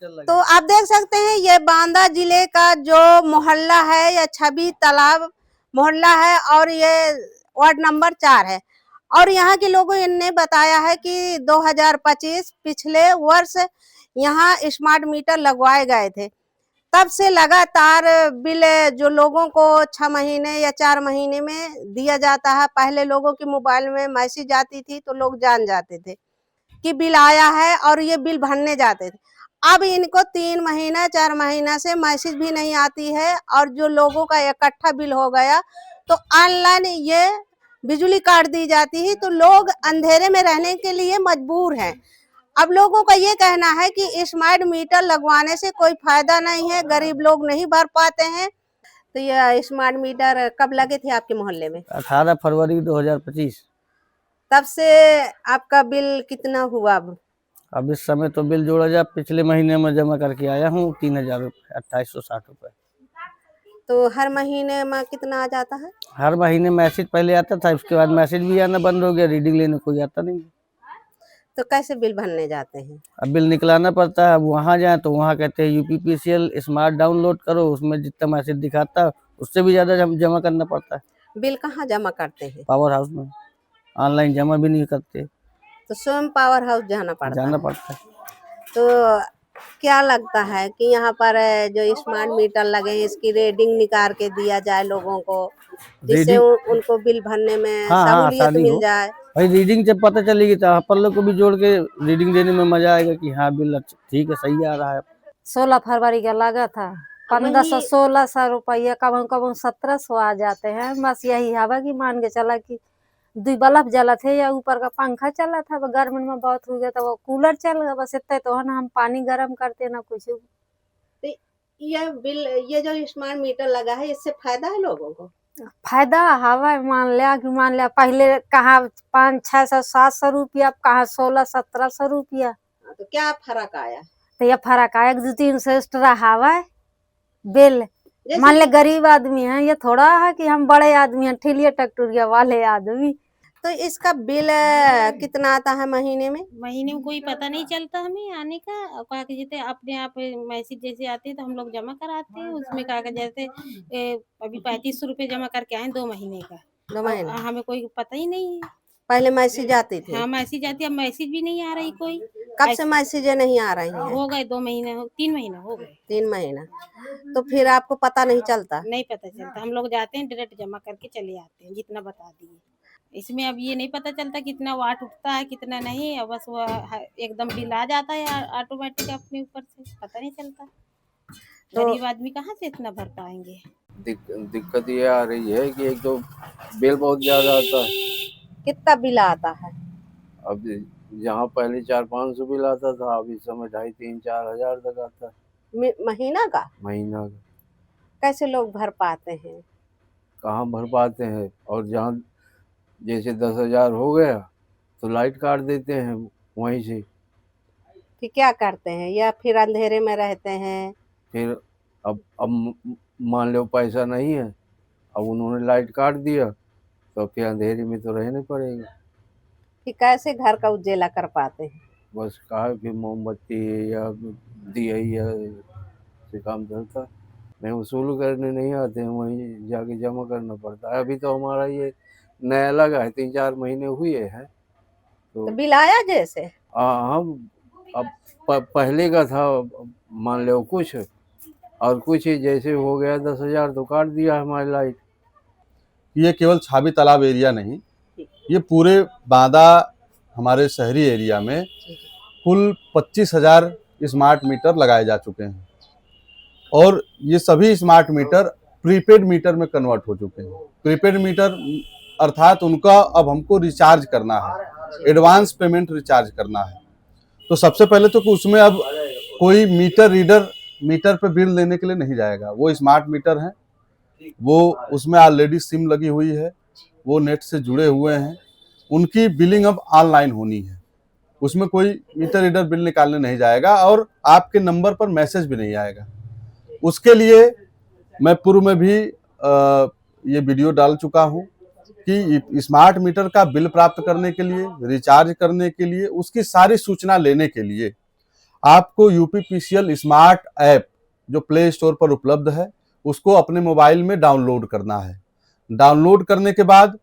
Metre लगे। तो आप देख सकते हैं ये बांदा जिले का जो मोहल्ला है, या छवि तालाब मोहल्ला है, और ये वार्ड नंबर 4 है। और यहाँ के लोगों ने बताया है कि 2025 पिछले वर्ष यहाँ स्मार्ट मीटर लगवाए गए थे। तब से लगातार बिल जो लोगों को 6 महीने या 4 महीने में दिया जाता है। पहले लोगों के मोबाइल में मैसेज आती थी तो लोग जान जाते थे कि बिल आया है और ये बिल भरने जाते थे। अब इनको 3 महीना 4 महीना से मैसेज भी नहीं आती है, और जो लोगों का इकट्ठा बिल हो गया तो ऑनलाइन ये बिजली काट दी जाती है, तो लोग अंधेरे में रहने के लिए मजबूर हैं। अब लोगों का ये कहना है कि स्मार्ट मीटर लगवाने से कोई फायदा नहीं है, गरीब लोग नहीं भर पाते हैं। तो ये स्मार्ट मीटर कब लगे थे आपके मोहल्ले में? 18 फरवरी 2025। तब से आपका बिल कितना हुआ? अब इस समय तो बिल जोड़ा जाए, पिछले महीने में जमा करके आया हूँ 3000 रुपये, 2860 रुपये। तो हर महीने में कितना आ जाता है? हर महीने मैसेज पहले आता था, उसके बाद मैसेज भी आना बंद हो गया, रीडिंग लेने कोई आता नहीं। तो कैसे बिल भरने जाते हैं? अब बिल निकलाना पड़ता है। अब वहाँ जाए तो वहाँ कहते हैं यूपीपीसीएल स्मार्ट डाउनलोड करो, उसमें जितना मैसेज दिखाता है उससे भी ज़्यादा जमा करना पड़ता है। बिल कहाँ जमा करते हैं? पावर हाउस में। ऑनलाइन जमा भी नहीं करते, तो स्वयं पावर हाउस जाना पड़ता है। तो क्या लगता है कि यहाँ पर जो स्मार्ट मीटर लगे हैं इसकी रीडिंग निकाल के दिया जाए लोगों को, जिससे उनको बिल भरने में सहूलियत मिल जाए? भाई रीडिंग जब पता चलेगी तो अपन लोग को भी जोड़ के रीडिंग देने में मजा आएगा कि हाँ बिल ठीक है, सही आ रहा है। 16 फरवरी का लगा था 1500-1600 रुपया, कब कब 1700 आ जाते हैं। बस यही हवा की मान के चला कि 2 बल्ब जला थे या ऊपर का पंखा चला था, गर्मी में बहुत हो गया था, वो कूलर चल गया, बस इतना तो है ना। हम पानी गर्म करते ना कुछ। तो यह बिल, ये जो स्मार्ट मीटर लगा है इससे फायदा है लोगों को? फायदा हवा मान लिया पहले कहाँ 500-600-700 रुपया, अब कहाँ 1600-1700 रुपया। तो क्या फर्क आया? तो यह फर्क आया 200-300 एक्स्ट्रा हवा बिल। मान ले गरीब आदमी है, ये थोड़ा है कि हम बड़े आदमी हैं, ठेलिया टकटुरिया वाले आदमी। तो इसका बिल कितना आता है महीने में? महीने में कोई पता नहीं चलता हमें आने का। कागज जैसे अपने आप मैसेज जैसे आते हैं तो हम लोग जमा कराते हैं उसमें कागज। जैसे अभी 3500 रुपये जमा करके आए 2 महीने का। 2 महीने हमें कोई पता ही नहीं है। पहले मैसेज आती थी? हाँ मैसेज आती है, अब मैसेज भी नहीं आ रही कोई। कब से मैसेज नहीं आ रही है? हो गए 2 महीने, 3 महीने हो गए। 3 महीना। तो फिर आपको पता नहीं चलता? नहीं पता चलता, हम लोग जाते हैं डायरेक्ट जमा करके चले आते हैं जितना बता दिए। इसमें अब ये नहीं पता चलता कितना वाट उठता है कितना नहीं, और बस वो एकदम बिल आ जाता है ऑटोमेटिक अपने ऊपर से, पता नहीं चलता। तो गरीब आदमी कहाँ से इतना भर पाएंगे? दिक्कत ये आ रही है कि एक तो बिल बहुत ज्यादा आता है। कितना बिल आता है? अब जहाँ पहले 400-500 बिल आता था, अब इस समय 2500-3000-4000 हजार तक आता है महीना का। कैसे लोग भर पाते हैं? कहाँ भर पाते हैं। और जहाँ जैसे 10,000 हो गया तो लाइट काट देते हैं वहीं से। फिर क्या करते हैं, या फिर अंधेरे में रहते हैं? फिर अब मान लो पैसा नहीं है, अब उन्होंने लाइट काट दिया तो फिर अंधेरे में तो रहने पड़ेगा। फिर कैसे घर का उजाला कर पाते हैं? बस कहा फिर मोमबत्ती या दिया से काम चलता। मैं वसूल करने नहीं आते हैं, वहीं जाके जमा करना पड़ता है। अभी तो हमारा ये नया लगा है, 3-4 महीने हुए हैं। तो बिल आया जैसे? हम अब पहले का था मान लो कुछ, और कुछ जैसे हो गया 10,000 तो काट दिया हमारी लाइट। ये केवल छाबी तालाब एरिया नहीं, ये पूरे बांदा हमारे शहरी एरिया में कुल 25,000 स्मार्ट मीटर लगाए जा चुके हैं, और ये सभी स्मार्ट मीटर प्रीपेड मीटर में कन्वर्ट हो चुके हैं। प्रीपेड मीटर अर्थात उनका अब हमको रिचार्ज करना है, एडवांस पेमेंट रिचार्ज करना है। तो सबसे पहले तो उसमें अब कोई मीटर रीडर मीटर पे बिल लेने के लिए नहीं जाएगा। वो स्मार्ट मीटर हैं, वो उसमें ऑलरेडी सिम लगी हुई है, वो नेट से जुड़े हुए हैं, उनकी बिलिंग अब ऑनलाइन होनी है। उसमें कोई मीटर रीडर बिल निकालने नहीं जाएगा, और आपके नंबर पर मैसेज भी नहीं आएगा। उसके लिए मैं पूर्व में भी ये वीडियो डाल चुका हूँ कि स्मार्ट मीटर का बिल प्राप्त करने के लिए, रिचार्ज करने के लिए, उसकी सारी सूचना लेने के लिए आपको यूपीपीसीएल स्मार्ट ऐप जो प्ले स्टोर पर उपलब्ध है उसको अपने मोबाइल में डाउनलोड करना है। डाउनलोड करने के बाद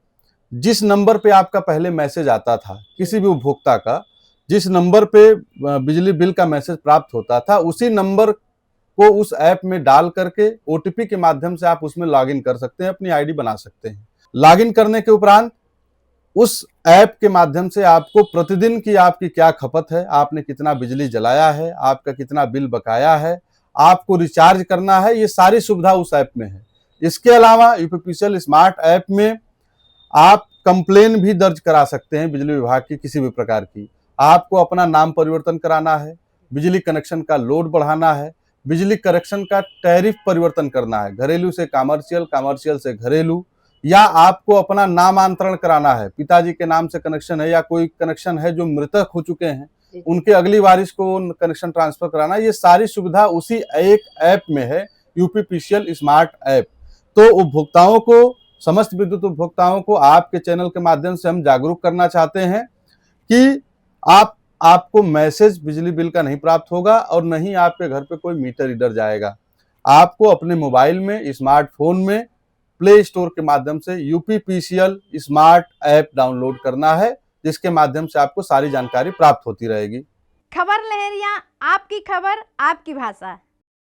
जिस नंबर पे आपका पहले मैसेज आता था, किसी भी उपभोक्ता का जिस नंबर पे बिजली बिल का मैसेज प्राप्त होता था, उसी नंबर को उस ऐप में डाल करके ओटीपी के माध्यम से आप उसमें लॉगिन कर सकते हैं, अपनी आईडी बना सकते हैं। लॉगिन करने के उपरांत उस ऐप के माध्यम से आपको प्रतिदिन की आपकी क्या खपत है, आपने कितना बिजली जलाया है, आपका कितना बिल बकाया है, आपको रिचार्ज करना है, ये सारी सुविधा उस ऐप में है। इसके अलावा यूपीपीसीएल स्मार्ट ऐप में आप कंप्लेन भी दर्ज करा सकते हैं बिजली विभाग की किसी भी प्रकार की। आपको अपना नाम परिवर्तन कराना है, बिजली कनेक्शन का लोड बढ़ाना है, बिजली कनेक्शन का टैरिफ परिवर्तन करना है, घरेलू से कमर्शियल, कमर्शियल से घरेलू, या आपको अपना नामांतरण कराना है, पिताजी के नाम से कनेक्शन है या कोई कनेक्शन है जो मृतक हो चुके हैं, उनके अगली वारिस को कनेक्शन ट्रांसफर कराना, ये सारी सुविधा उसी एक ऐप में है, यूपीपीसीएल स्मार्ट ऐप। तो उपभोक्ताओं को, समस्त विद्युत उपभोक्ताओं को आपके चैनल के माध्यम से हम जागरूक करना चाहते हैं कि आपको मैसेज बिजली बिल का नहीं प्राप्त होगा और नहीं आपके घर पे कोई मीटर रीडर जाएगा। आपको अपने मोबाइल में, स्मार्टफोन में प्ले स्टोर के माध्यम से यूपीपीसीएल स्मार्ट ऐप डाउनलोड करना है, जिसके माध्यम से आपको सारी जानकारी प्राप्त होती रहेगी। खबर लहरिया, आपकी खबर आपकी भाषा।